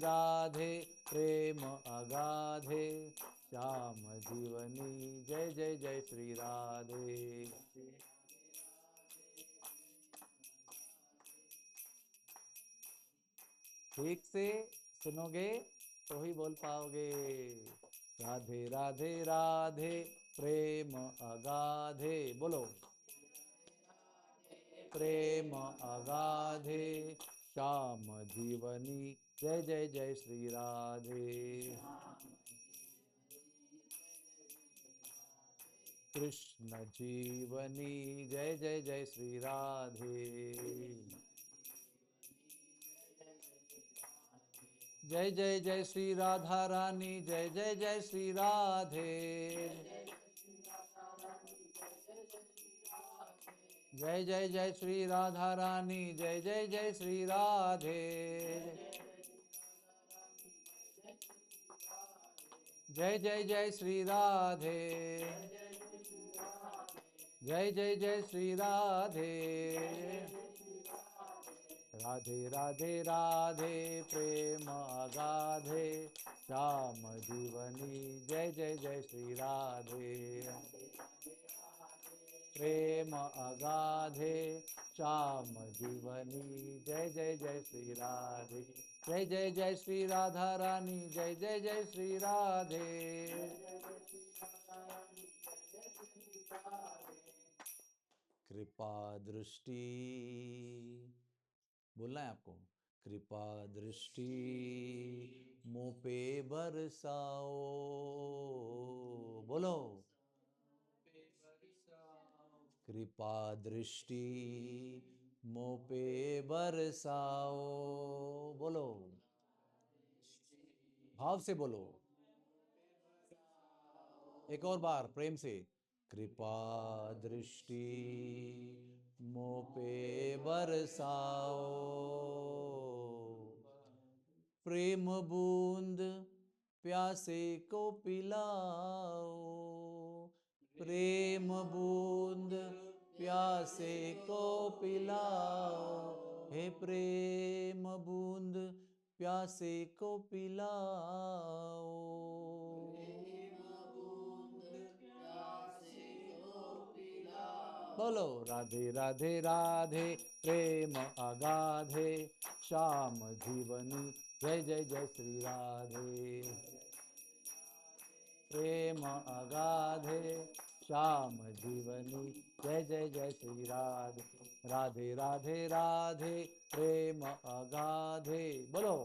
राधे प्रेम अगाधे श्याम जीवनी जय जय जय श्री राधे। ठीक से सुनोगे तो ही बोल पाओगे। राधे राधे राधे प्रेम अगाधे, बोलो प्रेम अगाधे श्याम जीवनी जय जय जय श्री राधे। कृष्ण जीवनी जय जय जय श्री राधे। जय जय जय श्री राधा रानी जय जय जय श्री राधे। जय जय जय श्री राधा रानी जय जय जय श्री राधे। जय जय जय श्री राधे। जय जय जय श्री राधे। राधे राधे राधे प्रेम अगाधे श्याम जीवनी जय जय जय श्री राधे। प्रेम अगाधे श्याम जीवनी जय जय जय श्री राधे। जय जय जय श्री राधा रानी जय जय जय श्री राधे। कृपा दृष्टि बोलना है आपको। कृपा दृष्टि मुँह पे बरसाओ, बोलो कृपा दृष्टि मुँह पे बरसाओ, बोलो भाव से बोलो, एक और बार प्रेम से। कृपा दृष्टि मुँह पे बरसाओ, प्रेम बूंद प्यासे को पिलाओ। प्रेम बूंद प्यासे को पिलाओ, हे प्रेम बूंद प्यासे को पिलाओ। बोलो राधे राधे राधे प्रेम अगाधे श्याम जीवनी जय जय जय श्री राधे। प्रेम अगाधे श्याम जीवनी जय जय जय श्री राधे। राधे राधे राधे प्रेम अगाधे, बोलो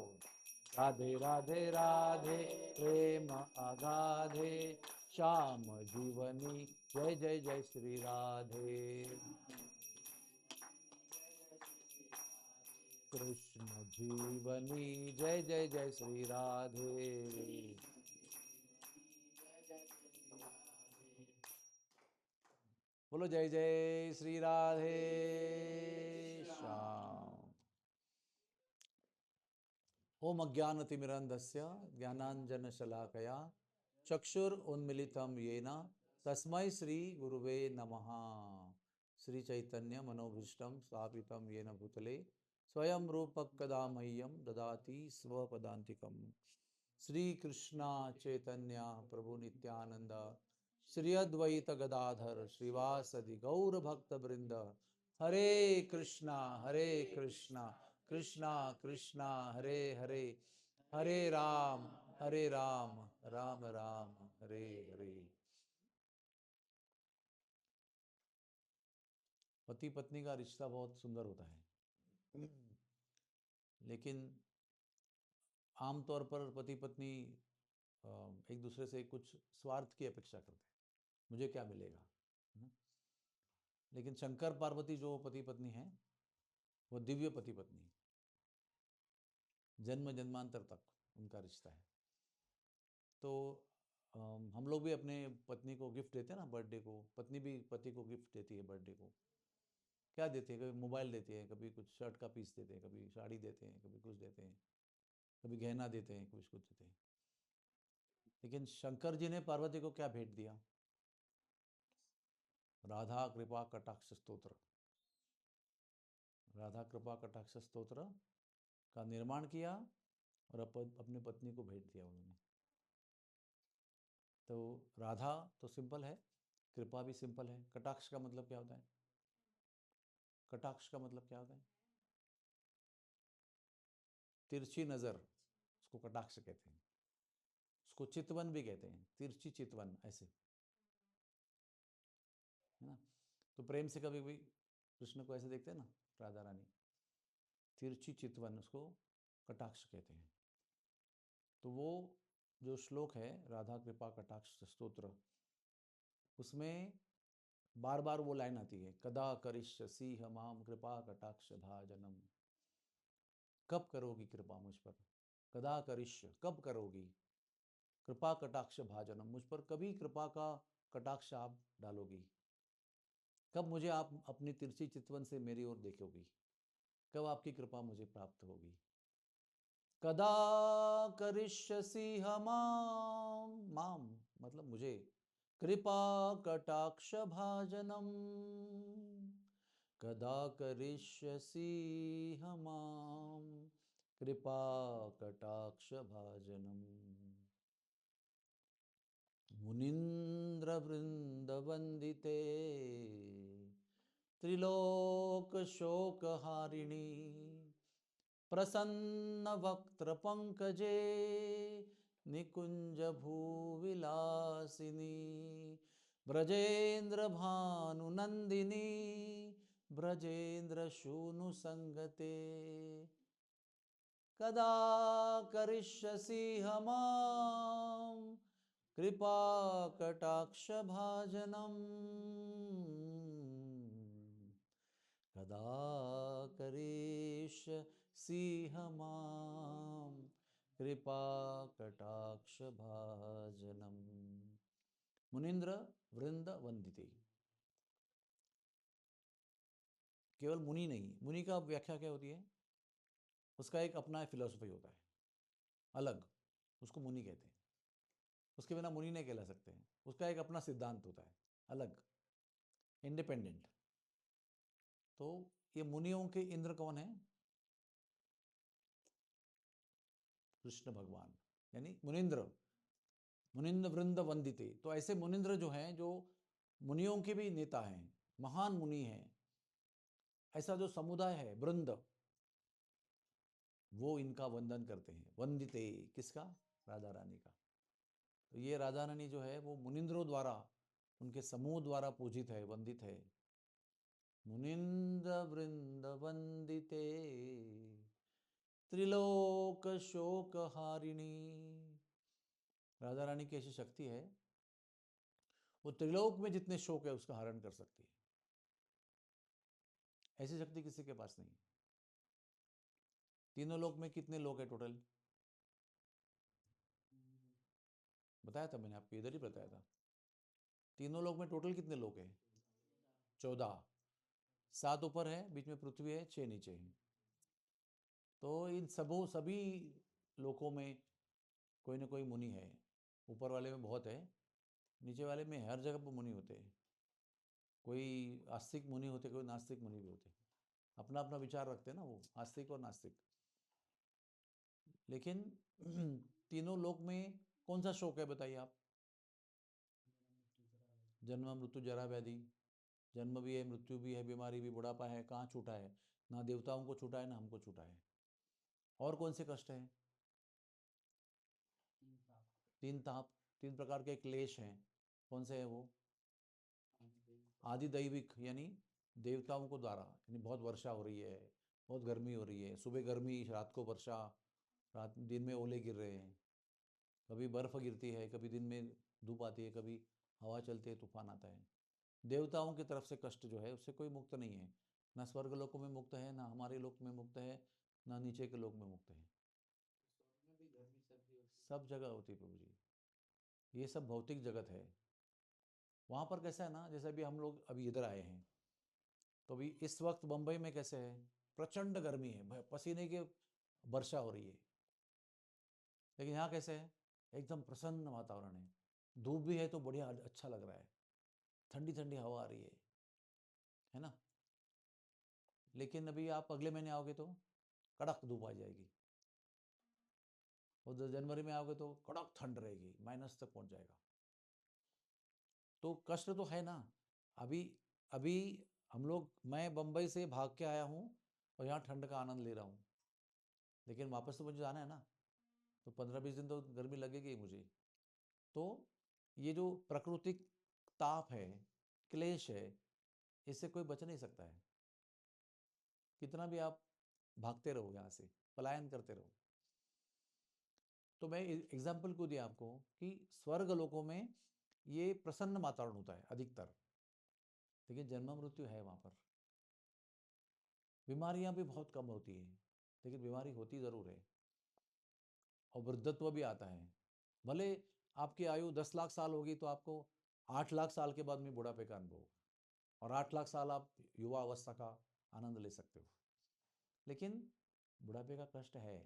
राधे राधे राधे प्रेम अगाधे श्याम जीवनी जय जय जय श्री राधे। कृष्ण जीवनी जय जय जय श्री राधे। बोलो जय जय श्री राधे श्याम। ओम अज्ञानतिमिरन्धस्य ज्ञानाञ्जनशलाकया चक्षुरुन्मीलितं येन तस्मै श्री गुरुवे नमः। श्री चैतन्य मनोभीष्टं स्थापितं येन भूतले स्वयं रूपः कदा मह्यं ददाति स्वपदान्तिकम्। श्री कृष्णा चैतन्य प्रभु नित्यानंद श्री अद्वैत गदाधर श्रीवासदि गौर भक्त वृंद हरे कृष्णा कृष्णा कृष्णा हरे हरे, हरे राम राम राम हरे हरे। पति पत्नी का रिश्ता बहुत सुंदर होता है, लेकिन आमतौर पर पति पत्नी एक दूसरे से कुछ स्वार्थ की अपेक्षा करते हैं, मुझे क्या मिलेगा, है ना? लेकिन शंकर पार्वती जो पति पत्नी है वो दिव्य पति पत्नी है, जन्म जन्मांतर तक उनका रिश्ता है। तो हम लोग भी अपने पत्नी को गिफ्ट देते हैं ना, बर्थडे को, पत्नी भी पति को गिफ्ट देती है बर्थडे को। क्या देते हैं? कभी मोबाइल देते हैं, कभी कुछ शर्ट का पीस देते हैं, कभी साड़ी देते हैं, कभी कुछ देते हैं, कभी गहना देते हैं, कुछ कुछ देते हैं। लेकिन शंकर जी ने पार्वती को क्या भेंट दिया? राधा कृपा कटाक्ष स्तोत्र। राधा कृपा कटाक्ष स्तोत्र का निर्माण किया और अपने पत्नी को भेज दिया उन्होंने। तो राधा तो सिंपल है, कृपा भी सिंपल है। कटाक्ष का मतलब क्या होता है? कटाक्ष का मतलब क्या होता है? तिरछी नज़र, उसको कटाक्ष कहते हैं। उसको चितवन भी कहते हैं, तिरछी चितवन, ऐसे, है ना। तो प्रेम से कभी भी कृष्ण को ऐसे देखते हैं ना, राधा रानी, तिरछी चितवन, उसको कटाक्ष कहते हैं। तो वो जो श्लोक है राधा कृपा कटाक्ष स्तोत्र, उसमें बार बार वो लाइन आती है, कदा करिष्यसि माम कृपा कटाक्ष भाजनम। कब करोगी कृपा मुझ पर? कदा करिष्य, कब करोगी? कृपा कटाक्ष भाजनम, मुझ पर कभी कृपा का कटाक्ष आप डालोगी? कब मुझे आप अपनी तिरछी चितवन से मेरी ओर देखोगी? कब आपकी कृपा मुझे प्राप्त होगी? कदा करिष्यसि हमाम, माम मतलब मुझे, कृपा कटाक्ष भाजनम, कदा करिष्यसि हमाम कृपा कटाक्ष भाजनम। मुनीन्द्र वृंद वंदिते त्रिलोक शोक हारिणी, प्रसन्न वक्त्र पंकजे निकुंज भूविलासिनी, ब्रजेंद्र भानुनंदिनी, ब्रजेंद्र शूनु संगते, कदा करिष्यसि हमाम कृपा कटाक्ष भाजनम, कदा करिष्यसि हमाम कृपा कटाक्ष भाजनम। मुनीन्द्र वृंद वंदिते, केवल मुनि नहीं, मुनि का व्याख्या क्या होती है? उसका एक अपना फिलॉसफी होता है अलग, उसको मुनि कहते हैं। उसके बिना मुनि नहीं कहला सकते हैं। उसका एक अपना सिद्धांत होता है अलग, इंडिपेंडेंट। तो ये मुनियों के इंद्र कौन है? कृष्ण भगवान, यानी मुनिंद्र, मुनिंद्र वृंद वंदिते। तो ऐसे मुनिंद्र जो हैं, जो मुनियों के भी नेता हैं, महान मुनि हैं, ऐसा जो समुदाय है वृंद, वो इनका वंदन करते हैं। वंदिते किसका? राधा रानी का। तो ये राधा रानी जो है वो मुनिंद्रों द्वारा, उनके समूह द्वारा पूजित है, वंदित है। मुनिंद्र वृंद वंदिते त्रिलोक शोक हारिणी। राधा रानी की ऐसी शक्ति है, वो त्रिलोक में जितने शोक है उसका हरण कर सकती है। ऐसी शक्ति किसी के पास नहीं। तीनों लोक में कितने लोग हैं टोटल? बताया था मैंने आपको, इधर ही बताया था। तीनों लोक में टोटल कितने लोग हैं? 14। 7 ऊपर है, बीच में पृथ्वी है, 6 नीचे है। तो इन सभी लोकों में कोई ना कोई मुनि है। ऊपर वाले में बहुत है, नीचे वाले में हर जगह पर मुनि होते हैं। कोई आस्तिक मुनि होते, कोई नास्तिक मुनि भी होते। अपना अपना विचार रखते हैं ना वो, आस्तिक और नास्तिक। लेकिन तीनों लोक में कौन सा शोक है बताइए आप? जन्म मृत्यु जरा व्याधि। जन्म भी है, मृत्यु भी है, बीमारी भी, बुढ़ापा है, कहाँ छूटा है? ना देवताओं को छूटा है, ना हमको छूटा है। और कौन से कष्ट हैं? 3 ताप, 3 प्रकार के क्लेश हैं। कौन से हैं वो? आदि दैविक, यानी देवताओं को द्वारा, यानी बहुत वर्षा हो रही है, बहुत गर्मी हो रही है, सुबह गर्मी, रात को वर्षा, रात दिन में ओले गिर रहे हैं, कभी बर्फ गिरती है, कभी दिन में धूप आती है, कभी हवा चलती है, तूफान आता है। देवताओं की तरफ से कष्ट जो है उससे कोई मुक्त नहीं है। ना स्वर्ग लोकों में मुक्त है, ना हमारे लोक में मुक्त है, ना नीचे के लोक में मुक्त है। सब जगह होती है प्रभु जी। ये सब भौतिक जगत है। वहाँ पर कैसा है ना, जैसे अभी हम लोग अभी इधर आए हैं, तो अभी इस वक्त बम्बई में कैसे है? प्रचंड गर्मी है, पसीने की वर्षा हो रही है। लेकिन यहाँ कैसे है? एकदम प्रसन्न वातावरण है। धूप भी है तो बढ़िया, अच्छा लग रहा है, ठंडी ठंडी हवा आ रही है ना। लेकिन अभी आप अगले महीने आओगे तो कड़क धूप आ जाएगी। और जब जनवरी में आओगे तो कड़क ठंड रहेगी, माइनस तक पहुंच जाएगा। तो कष्ट तो है ना। अभी अभी मैं बम्बई से भाग के आया हूँ और यहाँ ठंड का आनंद ले रहा हूँ, लेकिन वापस तो मुझे जाना है ना, तो 15-20 दिन तो गर्मी लगेगी ही मुझे। तो ये जो प्राकृतिक ताप है, क्लेश है, इससे कोई बच नहीं सकता है। कितना भी आप भागते रहो, यहाँ से पलायन करते रहो। तो मैं एग्जाम्पल को दिया आपको कि स्वर्ग लोकों में ये प्रसन्न वातावरण होता है अधिकतर, लेकिन जन्म मृत्यु है वहाँ पर। बीमारियां भी बहुत कम होती है, लेकिन बीमारी होती ज़रूर है। और वृद्धत्व भी आता है। भले आपकी आयु 10 लाख साल होगी तो आपको 8 लाख साल के बाद में बुढ़ापे का अनुभव, और 8 लाख साल आप युवा अवस्था का आनंद ले सकते हो। लेकिन बुढ़ापे का कष्ट है,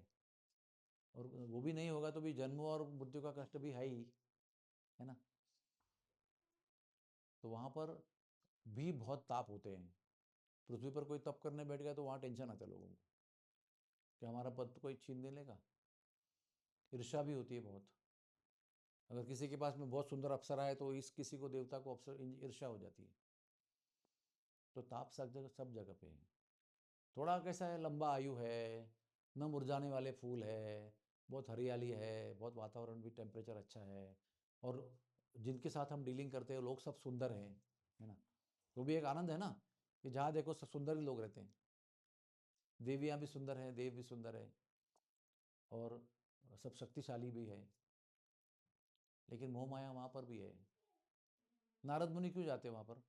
और वो भी नहीं होगा तो भी जन्म और मृत्यु का कष्ट भी है ही, है ना। तो वहाँ पर भी बहुत ताप होते हैं। पृथ्वी पर कोई तप करने बैठ गया तो वहाँ टेंशन आता है लोगों को कि हमारा पद तो कोई छीन ले लेगा। ईर्ष्या भी होती है बहुत। अगर किसी के पास में बहुत सुंदर अप्सरा है तो इस किसी को देवता को अप्सर ईर्ष्या हो जाती है। तो ताप सब जगह पे है। थोड़ा कैसा है, लंबा आयु है, न मुरझाने वाले फूल है, बहुत हरियाली है, बहुत वातावरण भी टेम्परेचर अच्छा है, और जिनके साथ हम डीलिंग करते हैं लोग सब सुंदर हैं, है ना। वो भी एक आनंद है ना, कि जहाँ देखो सब सुंदर ही लोग रहते हैं। देवियाँ भी सुंदर हैं, देव भी सुंदर है, और सब शक्तिशाली भी है। लेकिन मोह माया वहाँ पर भी है। नारद मुनि क्यों जाते हैं वहाँ पर?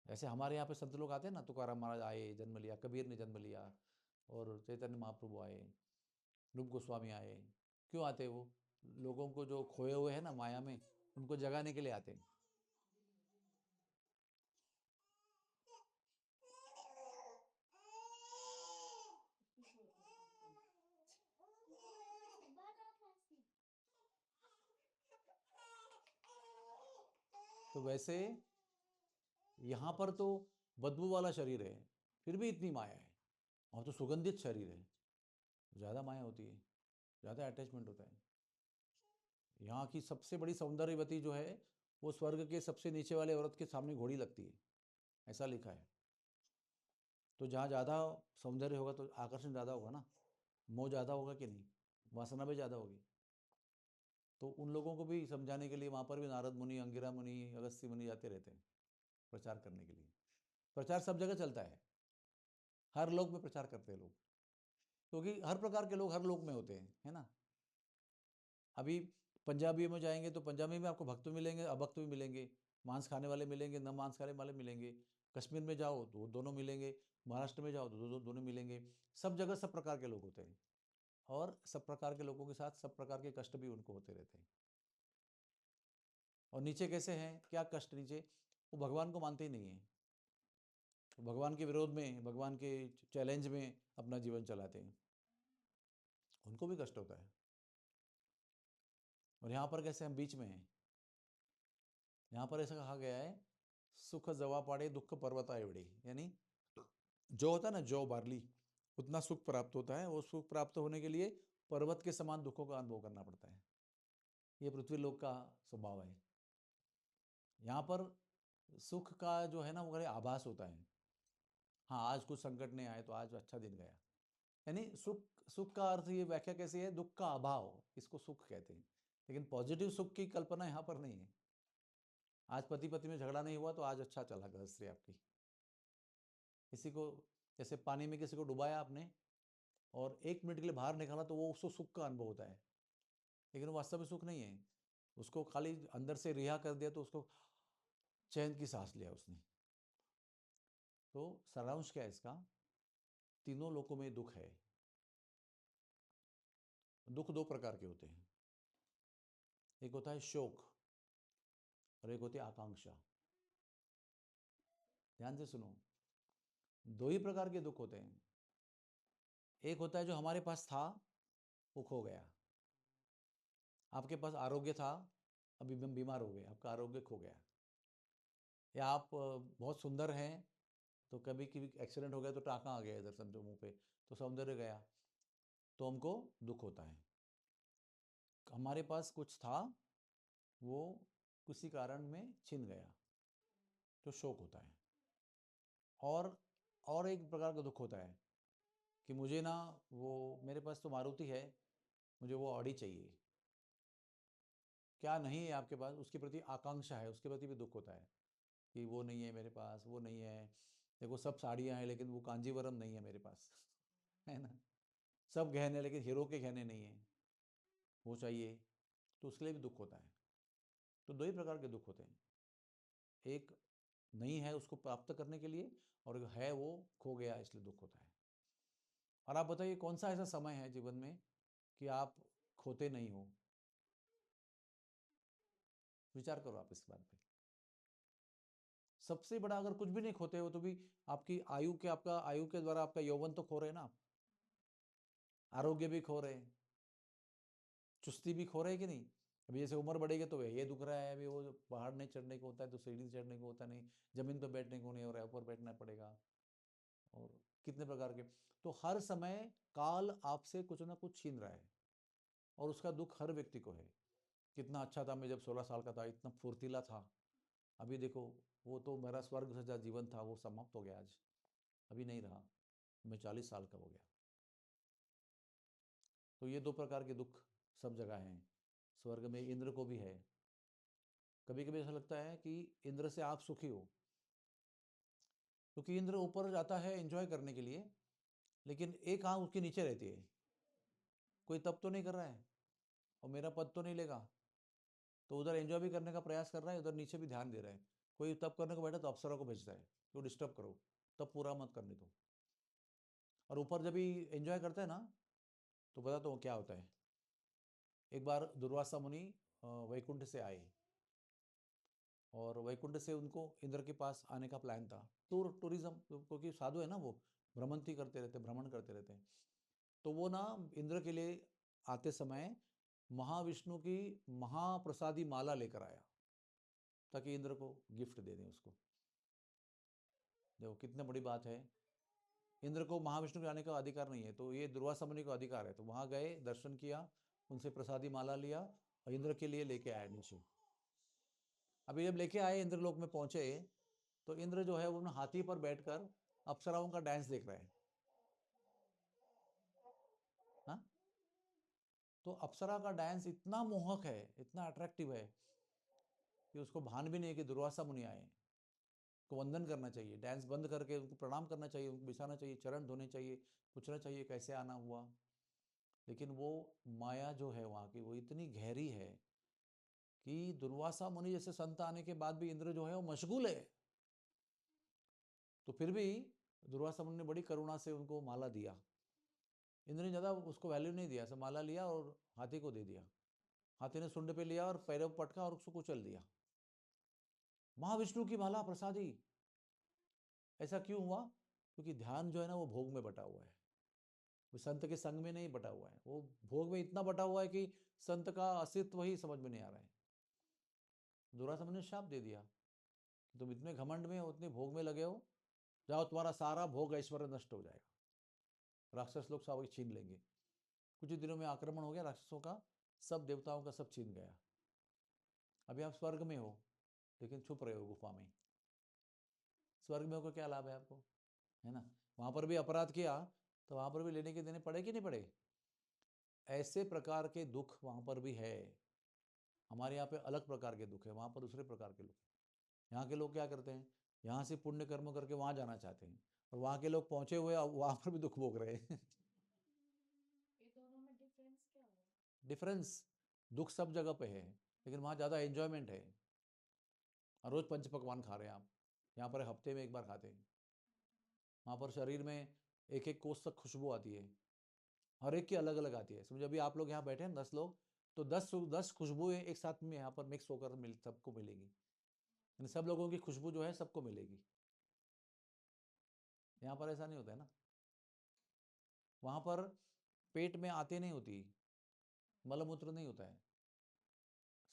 ऐसे हमारे यहाँ पे संत लोग आते हैं ना, तुकाराम महाराज आए, जन्म लिया, कबीर ने जन्म लिया, और चैतन्य महाप्रभु आए, रूप गोस्वामी आए। क्यों आते वो? लोगों को जो खोए हुए हैं ना माया में, उनको जगाने के लिए आते हैं। तो वैसे यहाँ पर तो बदबू वाला शरीर है, फिर भी इतनी माया है। और तो सुगंधित शरीर है, ज़्यादा माया होती है, ज़्यादा अटैचमेंट होता है। यहाँ की सबसे बड़ी सौंदर्यवती जो है वो स्वर्ग के सबसे नीचे वाले औरत के सामने घोड़ी लगती है, ऐसा लिखा है। तो जहाँ ज़्यादा सौंदर्य होगा तो आकर्षण ज़्यादा होगा ना, मोह ज़्यादा होगा कि नहीं, वासना भी ज़्यादा होगी। तो उन लोगों को भी समझाने के लिए वहाँ पर भी नारद मुनि, अंगिरा मुनि, अगस्त्य मुनि जाते रहते हैं प्रचार करने के लिए। प्रचार सब जगह चलता है, हर लोक में प्रचार करते हैं लोग, क्योंकि हर प्रकार के लोग हर लोक में होते हैं, है ना। अभी पंजाबी में जाएंगे तो पंजाबी में आपको भक्त भी मिलेंगे, अभक्त भी मिलेंगे, मांस खाने वाले मिलेंगे, न मांस खाने वाले मिलेंगे। कश्मीर में जाओ तो दोनों मिलेंगे, महाराष्ट्र में जाओ तो दोनों मिलेंगे। सब जगह सब प्रकार के लोग होते हैं, और सब प्रकार के लोगों के साथ सब प्रकार के कष्ट भी उनको होते रहते हैं। और नीचे कैसे हैं, क्या कष्ट नीचे? वो भगवान को मानते ही नहीं है, भगवान के विरोध में, भगवान के चैलेंज में अपना जीवन चलाते हैं, उनको भी कष्ट होता है। और यहाँ पर कैसे हम बीच में हैं। यहाँ पर ऐसा कहा गया है, सुख जवा पाड़े दुख पर्वता एवड़े, यानी जो होता है ना, जौ बार्ली, उतना सुख प्राप्त होता है। वो सुख प्राप्त होने के लिए पर्वत के समान दुखों का अनुभव करना पड़ता है। ये पृथ्वी लोक का स्वभाव है। यहाँ पर सुख का जो है ना वो बड़े आभास होता है। हाँ, आज कुछ संकट नहीं आए तो आज अच्छा दिन गया, यानी सुख। सुख का अर्थ ये व्याख्या कैसी है, दुख का अभाव, इसको सुख कहते हैं। लेकिन पॉजिटिव सुख की कल्पना यहाँ पर नहीं है। आज पति पत्नी में झगड़ा नहीं हुआ तो आज अच्छा चला गृहस्थी आपकी। किसी को जैसे पानी में किसी को डुबाया आपने और 1 मिनट के लिए बाहर निकाला तो वो उसको सुख का अनुभव होता है, लेकिन वो वास्तव में सुख नहीं है। उसको खाली अंदर से रिहा कर दिया तो उसको चैन की सांस लिया उसने। तो सारांश क्या है इसका? तीनों लोकों में दुख है। दुख दो प्रकार के होते हैं, एक होता है शोक और एक होती है आकांक्षा। ध्यान से सुनो, दो ही प्रकार के दुख होते हैं। एक होता है जो हमारे पास था, वो खो गया। आपके पास आरोग्य था, अभी हम बीमार हो गए, आपका आरोग्य खो गया। या आप बहुत सुंदर हैं तो कभी कभी एक्सीडेंट हो गया तो टाँका आ गया इधर समझो मुंह पे, तो सौंदर्य गया। तो हमको दुख होता है। हमारे पास कुछ था, वो किसी कारण में छिन गया, तो शोक होता है। और एक प्रकार का दुख होता है कि मुझे ना, वो मेरे पास तो मारुति है, मुझे वो ऑडी चाहिए। क्या नहीं है आपके पास, उसके प्रति आकांक्षा है, उसके प्रति भी दुख होता है कि वो नहीं है मेरे पास, वो नहीं है। देखो सब साड़ियाँ हैं लेकिन वो कांजीवरम नहीं है मेरे पास है ना। सब गहने लेकिन हीरो के गहने नहीं है, वो चाहिए, तो उसके लिए भी दुख होता है। तो दो ही प्रकार के दुख होते हैं, एक नहीं है उसको प्राप्त करने के लिए, और एक है वो खो गया इसलिए दुख होता है। और आप बताइए कौन सा ऐसा समय है जीवन में कि आप खोते नहीं हो? विचार करो आप इस बात पे। सबसे बड़ा, अगर कुछ भी नहीं खोते हो तो भी आपकी आयु के, आपका आयु के द्वारा आपका यौवन तो खो रहे हैं ना आप, आरोग्य भी खो रहे हैं, चुस्ती भी खो रहे हैं कि नहीं। अभी जैसे उम्र बढ़ेगी तो ये दुख रहा है, अभी वो पहाड़ नहीं चढ़ने को होता है तो सीढ़ी चढ़ने को होता नहीं, जमीन पर बैठने को नहीं हो रहा है, ऊपर बैठना पड़ेगा, और कितने प्रकार के। तो हर समय काल आपसे कुछ ना कुछ छीन रहा है, और उसका दुख हर व्यक्ति को है। कितना अच्छा था मैं जब 16 साल का था, इतना फुर्तीला था, अभी देखो वो तो मेरा स्वर्ग सजा जीवन था, वो समाप्त हो गया आज, अभी नहीं रहा, मैं 40 साल का हो गया। तो ये दो प्रकार के दुख सब जगह हैं। स्वर्ग में इंद्र को भी है। कभी कभी ऐसा लगता है कि इंद्र से आप सुखी हो, क्योंकि इंद्र ऊपर जाता है एंजॉय करने के लिए, लेकिन एक आँख उसके नीचे रहती है, कोई तप तो नहीं कर रहा है और मेरा पद तो नहीं लेगा, तो उधर एंजॉय भी करने का प्रयास कर रहा है, उधर नीचे भी ध्यान दे रहा है। कोई तप करने को बैठा तो अप्सरा को भेजता है, तो डिस्टर्ब करो, तब पूरा मत करने दो। और ऊपर जब भी एंजॉय करता है ना, तो बताता हूँ क्या होता है। एक बार दुर्वासा मुनि वैकुंठ से आए, और वैकुंठ से उनको इंद्र के पास आने का प्लान था, टूरिज्म, क्योंकि साधु है ना, वो भ्रमंती करते रहते, भ्रमण करते रहते हैं। तो वो ना इंद्र के लिए आते समय महाविष्णु की महाप्रसादी माला लेकर आया, ताकि इंद्र को गिफ्ट दे दें उसको। देखो कितनी बड़ी बात है। इंद्र को महाविष्णु के आने का अधिकार नहीं है, तो ये दुर्वासा मुनि को अधिकार है। तो वहां गए, दर्शन किया, उनसे प्रसादी माला लिया, और इंद्र के लिए लेके आए नीचे। अभी जब लेके आए, इंद्रलोक में पहुंचे, तो इंद्र जो है वो हाथी पर बैठकर अप्सराओं का डांस देख रहे हैं। हाँ, तो अप्सरा का डांस इतना मोहक है, इतना अट्रैक्टिव है, कि उसको भान भी नहीं कि दुर्वासा मुनि आए, को वंदन करना चाहिए, डांस बंद करके उनको प्रणाम करना चाहिए, उनको बिछाना चाहिए, चरण धोने चाहिए, पूछना चाहिए कैसे आना हुआ। लेकिन वो माया जो है वहाँ की, वो इतनी गहरी है कि दुर्वासा मुनि जैसे संत आने के बाद भी इंद्र जो है वो मशगूल है। तो फिर भी दुर्वासा मुनि ने बड़ी करुणा से उनको माला दिया। इंद्र ने ज़्यादा उसको वैल्यू नहीं दिया, सब माला लिया और हाथी को दे दिया। हाथी ने सुंड पे लिया और पैरों पर पटका और उसको कुचल दिया। महाविष्णु की माला प्रसादी। ऐसा क्यों हुआ? क्योंकि ध्यान जो है ना वो भोग में बटा हुआ है, वो संत के संग में नहीं बटा हुआ है, वो भोग में इतना बटा हुआ है कि संत का अस्तित्व ही समझ में नहीं आ रहा है। दुर्वासा मुनि ने शाप दे दिया कि तुम इतने घमंड में हो, उतने भोग में लगे हो, जाओ तुम्हारा सारा भोग ऐश्वर्य नष्ट हो जाएगा, राक्षस लोग सब छीन लेंगे। कुछ ही दिनों में आक्रमण हो गया राक्षसों का, सब देवताओं का सब छीन गया। अभी आप स्वर्ग में हो, लेकिन छुप रहे हो गुफा में। स्वर्ग में होकर क्या लाभ है आपको, है ना। वहां पर भी अपराध किया तो वहां पर भी लेने के देने पड़े कि नहीं पड़े। ऐसे प्रकार के दुख वहां पर भी है। हमारे यहाँ पे अलग प्रकार के दुख है, वहां पर दूसरे प्रकार के दुख है। यहाँ के लोग क्या करते हैं, यहाँ से पुण्य कर्म करके वहां जाना चाहते हैं, और वहां के लोग पहुंचे हुए वहां पर भी दुख भोग रहे हैं ये दोनों में डिफरेंस क्या हुआ? डिफरेंस, दुख सब जगह पे है, लेकिन वहां ज्यादा एंजॉयमेंट है। और रोज पंच पकवान खा रहे हैं आप, यहाँ पर हफ्ते में एक बार खाते हैं। वहाँ पर शरीर में एक एक कोस तक खुशबू आती है, हर एक की अलग अलग आती है। समझो अभी आप लोग यहाँ बैठे हैं 10 लोग, तो 10 खुशबुएं एक साथ में यहाँ पर मिक्स होकर सबको मिलेगी, यानी सब लोगों की खुशबू जो है सबको मिलेगी। यहाँ पर ऐसा नहीं होता है ना। वहाँ पर पेट में आते नहीं होती, मलमूत्र नहीं होता है।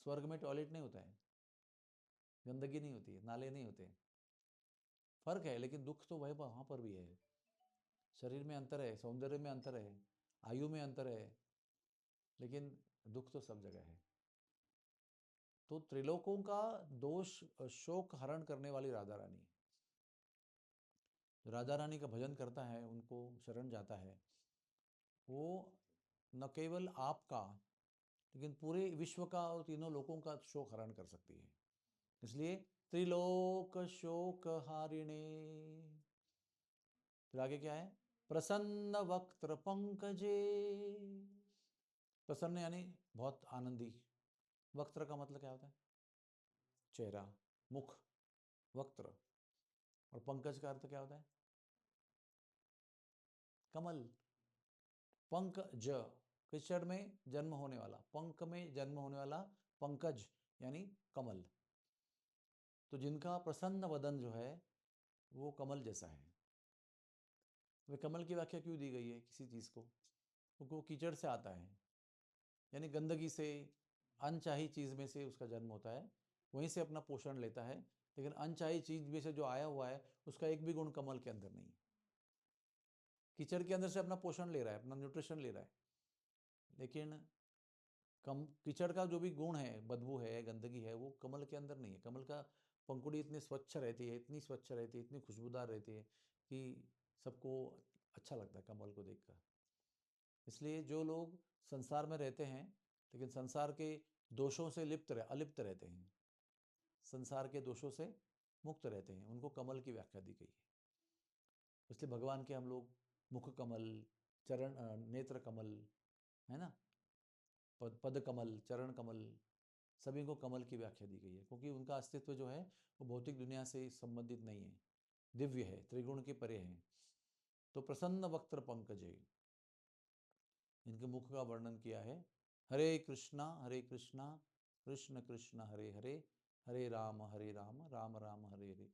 स्वर्ग में टॉयलेट नहीं होता है, गंदगी नहीं होती है, नाले नहीं होते। फर्क है, लेकिन दुख तो वह वहाँ पर भी है। शरीर में अंतर है, सौंदर्य में अंतर है, आयु में अंतर है, लेकिन दुख तो सब जगह है। तो त्रिलोकों का दोष शोक हरण करने वाली राधा रानी, राधा रानी का भजन करता है, उनको शरण जाता है, वो न केवल आपका लेकिन पूरे विश्व का और तीनों लोकों का शोक हरण कर सकती है। इसलिए त्रिलोक शोक हारिणे। फिर आगे क्या है? प्रसन्न वक्त्र पंकजे। प्रसन्न यानी बहुत आनंदी। वक्त्र का मतलब क्या होता है? चेहरा, मुख, वक्त्र। और पंकज का अर्थ क्या होता है? कमल। पंकज, किचड़ में जन्म होने वाला, पंक में जन्म होने वाला, पंकज यानी कमल। तो जिनका प्रसन्न वदन जो है वो कमल जैसा है। वे कमल की व्याख्या क्यों दी गई है किसी चीज़ को? क्योंकि वो कीचड़ से आता है, यानी गंदगी से, अनचाही चीज़ में से उसका जन्म होता है, वहीं से अपना पोषण लेता है। लेकिन अनचाही चीज़ में से जो आया हुआ है उसका एक भी गुण कमल के अंदर नहीं। कीचड़ के अंदर से अपना पोषण ले रहा है, अपना न्यूट्रिशन ले रहा है, लेकिन कम कीचड़ का जो भी गुण है, बदबू है, गंदगी है, वो कमल के अंदर नहीं है। कमल का पंखुड़ी इतनी स्वच्छ रहती है, इतनी स्वच्छ रहती है, इतनी खुशबूदार रहती है कि सबको अच्छा लगता है कमल को देखकर। इसलिए जो लोग संसार में रहते हैं लेकिन संसार के दोषों से अलिप्त रहते हैं, संसार के दोषों से मुक्त रहते हैं, उनको कमल की व्याख्या दी गई है। इसलिए भगवान के हम लोग मुख कमल, चरण नेत्र कमल, है ना, पद कमल, चरण कमल, सभी को कमल की व्याख्या दी गई है, क्योंकि उनका अस्तित्व जो है वो भौतिक दुनिया से संबंधित नहीं है, दिव्य है, त्रिगुण के परे है। तो प्रसन्न वक्त्र पंकजे, इनके मुख का वर्णन किया है। हरे कृष्णा कृष्ण कृष्ण हरे हरे, हरे राम राम राम हरे हरे।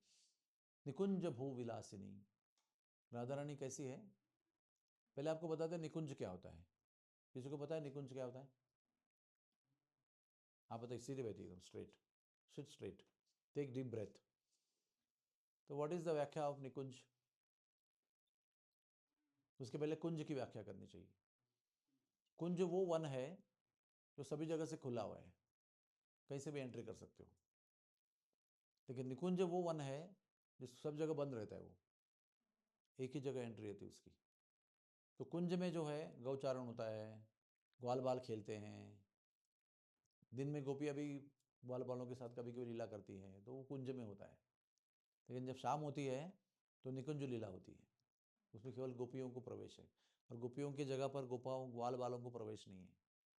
निकुंज भू विलासिनी। राधा रानी कैसी है? पहले आपको बताते हैं निकुंज क्या होता है। किसी को पता है निकुंज क्या होता है? आप बताइए, सीधे बैठिए एकदम straight, sit straight, take deep breath. तो व्हाट इज द व्याख्या ऑफ निकुंज? उसके पहले कुंज की व्याख्या करनी चाहिए। कुंज वो वन है जो सभी जगह से खुला हुआ है, कहीं से भी एंट्री कर सकते हो। लेकिन निकुंज वो वन है जो सब जगह बंद रहता है, वो एक ही जगह एंट्री रहती है उसकी। तो कुंज में जो है गौचारण होता है, ग्वाल बाल खेलते हैं, दिन में गोपियाँ भी ग्वाल बालों के साथ कभी कभी लीला करती हैं, तो वो कुंज में होता है। लेकिन जब शाम होती है तो निकुंज लीला होती है, उसमें केवल गोपियों को प्रवेश है। और गोपियों की जगह पर गोपाओं ग्वाल बालों को प्रवेश नहीं है,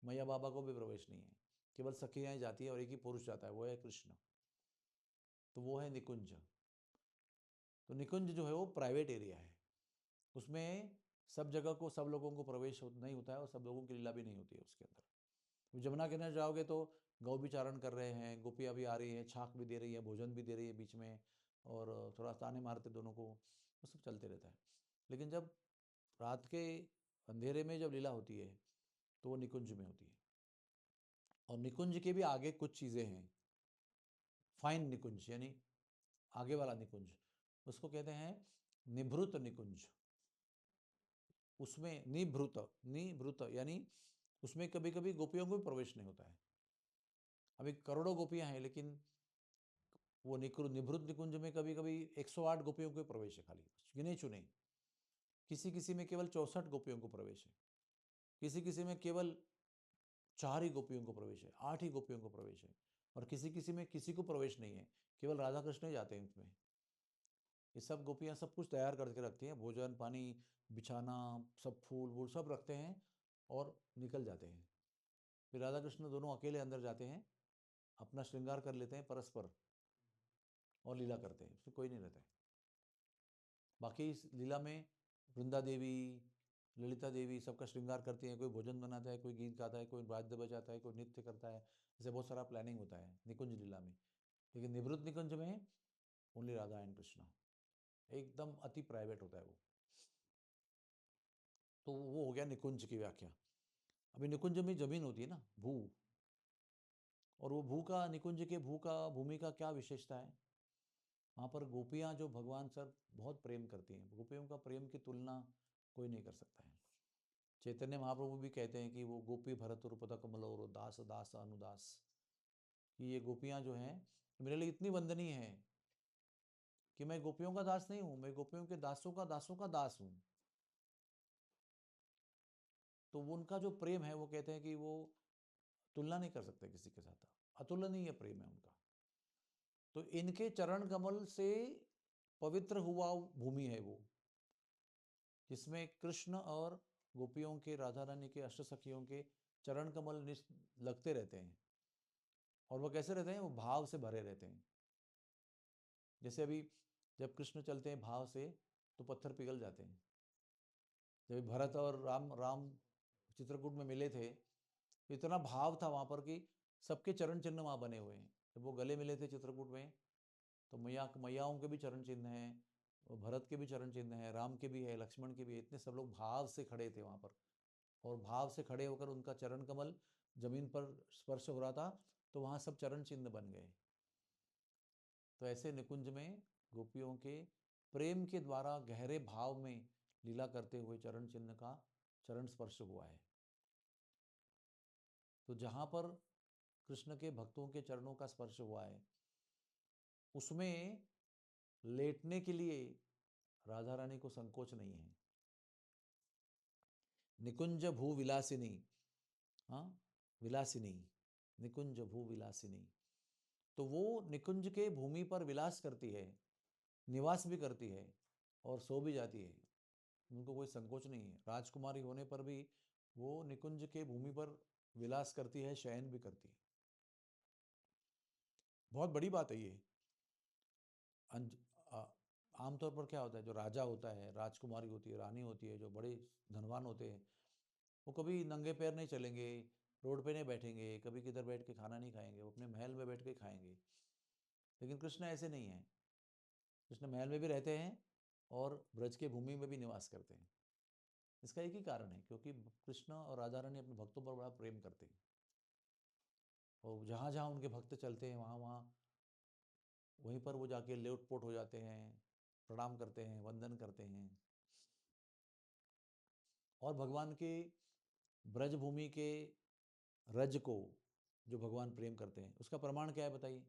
मैया बाबा को भी प्रवेश नहीं है, केवल सखियाँ जाती है और एक ही पुरुष जाता है, वो है कृष्ण। तो वो है निकुंज। तो निकुंज जो है वो प्राइवेट एरिया है, उसमें सब जगह को, सब लोगों को प्रवेश नहीं होता है और सब लोगों की लीला भी नहीं होती है उसके अंदर। जमुना किनारे जाओगे तो गौ भी चारण कर रहे हैं, गोपियाँ भी आ रही हैं, छाक भी दे रही है, भोजन भी दे रही है बीच में, और थोड़ा ताने मारते दोनों को, वो सब चलते रहता है। लेकिन जब रात के अंधेरे में जब लीला होती है तो वो निकुंज में होती है। और निकुंज के भी आगे कुछ चीज़ें हैं, फाइन निकुंज यानी आगे वाला निकुंज, उसको कहते हैं निभृत निकुंज। उसमें निभृत यानी उसमें कभी कभी गोपियों को भी प्रवेश नहीं होता है। अभी करोड़ों गोपियां हैं, लेकिन वो निभृत निकुंज में कभी कभी 108 गोपियों को प्रवेश है, खाली गिने चुने। किसी किसी में केवल 64 गोपियों को प्रवेश है, किसी किसी में केवल 4 ही गोपियों को प्रवेश है, 8 ही गोपियों को प्रवेश है, और किसी किसी में किसी को प्रवेश नहीं है, केवल राधा कृष्ण ही जाते हैं उसमें। ये सब गोपियाँ सब कुछ तैयार करके रखती हैं, भोजन पानी, बिछाना, सब फूल वूल सब रखते हैं और निकल जाते हैं। फिर राधा कृष्ण दोनों अकेले अंदर जाते हैं, अपना श्रृंगार कर लेते हैं परस्पर और लीला करते हैं, उसमें कोई नहीं रहता है। बाकी इस लीला में वृंदा देवी, ललिता देवी सबका श्रृंगार करती हैं, कोई भोजन बनाता है, कोई गीत गाता है, कोई वाद्य बजाता है, कोई नृत्य करता है, ऐसे बहुत सारा प्लानिंग होता है निकुंज लीला में। लेकिन निवृत्त निकुंज में ओनली राधा एंड कृष्णा, एकदम अति प्राइवेट होता है वो। तो वो हो गया निकुंज की व्याख्या। अभी निकुंज में जमीन होती है ना, भू, और वो भू का, निकुंज के भू का, भूमि का क्या विशेषता है? वहाँ पर गोपियाँ जो भगवान सर बहुत प्रेम करती हैं, गोपियों का प्रेम की तुलना कोई नहीं कर सकता है। चैतन्य महाप्रभु भी कहते हैं कि वो गोपी भरत रूपता कमलोर दास दास अनुदास, कि ये गोपियां जो हैं मेरे लिए इतनी वंदनीय हैं कि मैं गोपियों का दास नहीं हूं, मैं गोपियों के दासों का दास हूं। तो वो उनका जो प्रेम है वो कहते हैं कि वो तुलना नहीं कर सकते किसी के साथ, अतुलनीय प्रेम है उनका। तो इनके चरण कमल से पवित्र हुआ भूमि है वो, जिसमें कृष्ण और गोपियों के, राधा रानी के, अष्ट सखियों के चरण कमल लगते रहते हैं। और वो कैसे रहते हैं? वो भाव से भरे रहते हैं। जैसे अभी जब कृष्ण चलते हैं भाव से तो पत्थर पिघल जाते हैं। जब भरत और राम चित्रकूट में मिले थे, इतना भाव था वहाँ पर कि सबके चरण चिन्ह वहाँ बने हुए हैं। जब वो गले मिले थे चित्रकूट में, तो मैयाओं के भी चरण चिन्ह हैं, भरत के भी चरण चिन्ह हैं, राम के भी है, लक्ष्मण के भी है। इतने सब लोग भाव से खड़े थे वहाँ पर, और भाव से खड़े होकर उनका चरण कमल जमीन पर स्पर्श हो रहा था, तो वहाँ सब चरण चिन्ह बन गए। तो ऐसे निकुंज में गोपियों के प्रेम के द्वारा गहरे भाव में लीला करते हुए चरण चिन्ह का चरण स्पर्श हुआ है। तो जहाँ पर कृष्ण के भक्तों के चरणों का स्पर्श हुआ है, उसमें लेटने के लिए राधा रानी को संकोच नहीं है। निकुंज भू विलासिनी, हाँ, विलासिनी, निकुंज भू विलासिनी। तो वो निकुंज के भूमि पर विलास करती है, निवास भी करती है और सो भी जाती है। उनको कोई संकोच नहीं है। राजकुमारी होने पर भी वो निकुंज के भूमि पर विलास करती है, शयन भी करती है। बहुत बड़ी बात है ये। आमतौर पर क्या होता है, जो राजा होता है, राजकुमारी होती है, रानी होती है, जो बड़े धनवान होते हैं, वो कभी नंगे पैर नहीं चलेंगे, रोड पे नहीं बैठेंगे, कभी किधर बैठ के खाना नहीं खाएंगे, वो अपने महल में बैठ के खाएंगे। लेकिन कृष्ण ऐसे नहीं है। कृष्ण महल में भी रहते हैं और ब्रज के भूमि में भी निवास करते हैं। इसका एक ही कारण है, क्योंकि कृष्ण और राधा रानी अपने भक्तों पर बड़ा प्रेम करते हैं, और जहाँ जहाँ उनके भक्त चलते हैं वहाँ वहाँ वहीं पर वो जाके लोटपोट हो जाते हैं, प्रणाम करते हैं, वंदन करते हैं। और भगवान के ब्रज भूमि के रज को जो भगवान प्रेम करते हैं, उसका प्रमाण क्या है बताइए?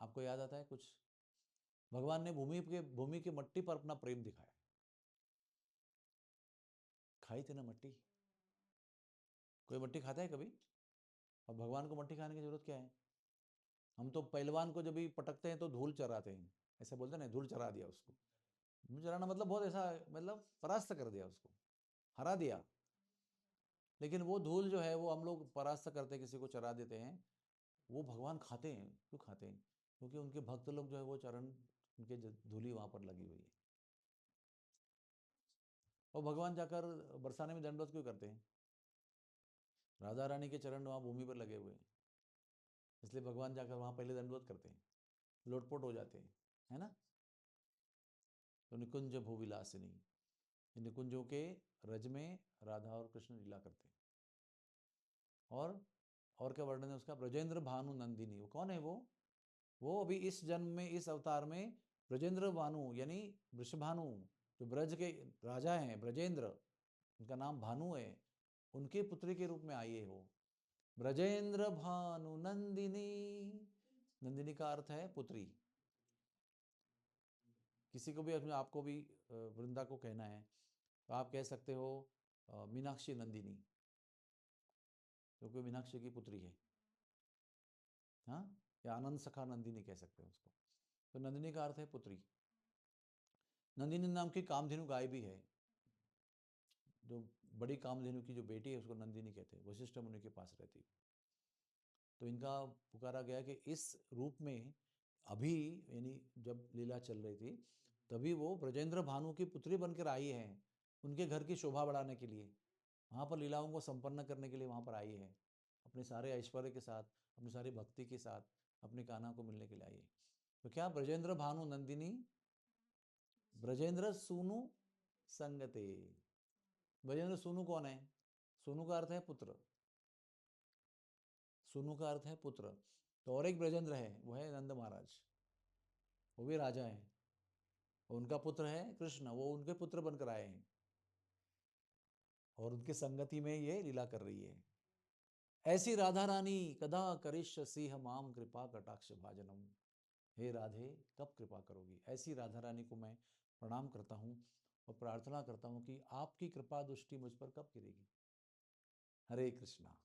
आपको याद आता है कुछ? भगवान ने भूमि के मट्टी पर अपना प्रेम दिखाया। खाई थी ना मट्टी? कोई मट्टी खाता है कभी? और भगवान को मट्टी खाने की जरूरत क्या है? हम तो पहलवान को जब भी पटकते हैं तो धूल चराते हैं, ऐसा बोलते हैं ना, धूल चरा दिया उसको। धूल चराना मतलब बहुत ऐसा, मतलब परास्त कर दिया उसको, हरा दिया। लेकिन वो धूल जो है वो हम लोग परास्त करते हैं, किसी को चरा देते हैं। वो भगवान खाते हैं। क्यों खाते हैं? क्योंकि उनके भक्त लोग जो है वो चरण, उनके धूली वहां पर लगी हुई है। और भगवान जाकर बरसाने में दंडवत क्यों करते हैं? राधा रानी के चरण वहां भूमि पर लगे हुए हैं, इसलिए भगवान जाकर वहां पहले दंडवत करते हैं, लोटपोट हो जाते हैं, है ना? तो निकुंज भूविलासिनी, निकुंजों के रज में राधा और कृष्ण लीला करते हैं। और क्या वर्णन है उसका? ब्रजेंद्र भानु नंदिनी। वो कौन है वो अभी इस जन्म में, इस अवतार में ब्रजेंद्र भानु यानी वृषभानु, जो ब्रज के राजा हैं, ब्रजेंद्र, उनका नाम भानु है, उनके पुत्री के रूप में आई है वो। ब्रजेंद्र भानु नंदिनी, नंदिनी का अर्थ है पुत्री। किसी को भी अपने आपको भी वृंदा को कहना है तो आप कह सकते हो मीनाक्षी नंदिनी, क्योंकि मीनाक्षी की पुत्री है। हाँ, या आनंद सखा नंदिनी कह सकते हो उसको। तो नंदिनी का अर्थ है पुत्री। नंदिनी नाम की कामधेनु गाय भी है, जो बड़ी कामधेनु की जो बेटी है उसको नंदिनी कहते हैं, वशिष्ठ मुनि के पास रहती है। तो इनका पुकारा गया कि इस रूप में अभी, यानी जब लीला चल रही थी तभी वो ब्रजेंद्र भानु की पुत्री बनकर आई है, उनके घर की शोभा बढ़ाने के लिए, वहाँ पर लीलाओं को संपन्न करने के लिए वहाँ पर आई है, अपने सारे ऐश्वर्य के साथ, अपनी सारी भक्ति के साथ, अपने कान्हा को मिलने के लिए आई है। तो क्या ब्रजेंद्र भानु नंदिनी, ब्रजेंद्र सूनु संगते। ब्रजेंद्र सूनु कौन है? सूनु का अर्थ है पुत्र, सूनु का अर्थ है पुत्र। तो और एक ब्रजेंद्र है, वो है नंद महाराज, वो भी राजा हैं, उनका पुत्र है कृष्ण, वो उनके पुत्र बनकर आए हैं। और उनकी संगति में ये लीला कर रही है। ऐसी राधा रानी कदा करिष्यसि माम कृपा कटाक्ष भाजनम। हे राधे, कब कृपा करोगी? ऐसी राधा रानी को मैं प्रणाम करता हूँ और प्रार्थना करता हूँ कि आपकी कृपा दृष्टि मुझ पर कब गिरेगी। हरे कृष्णा।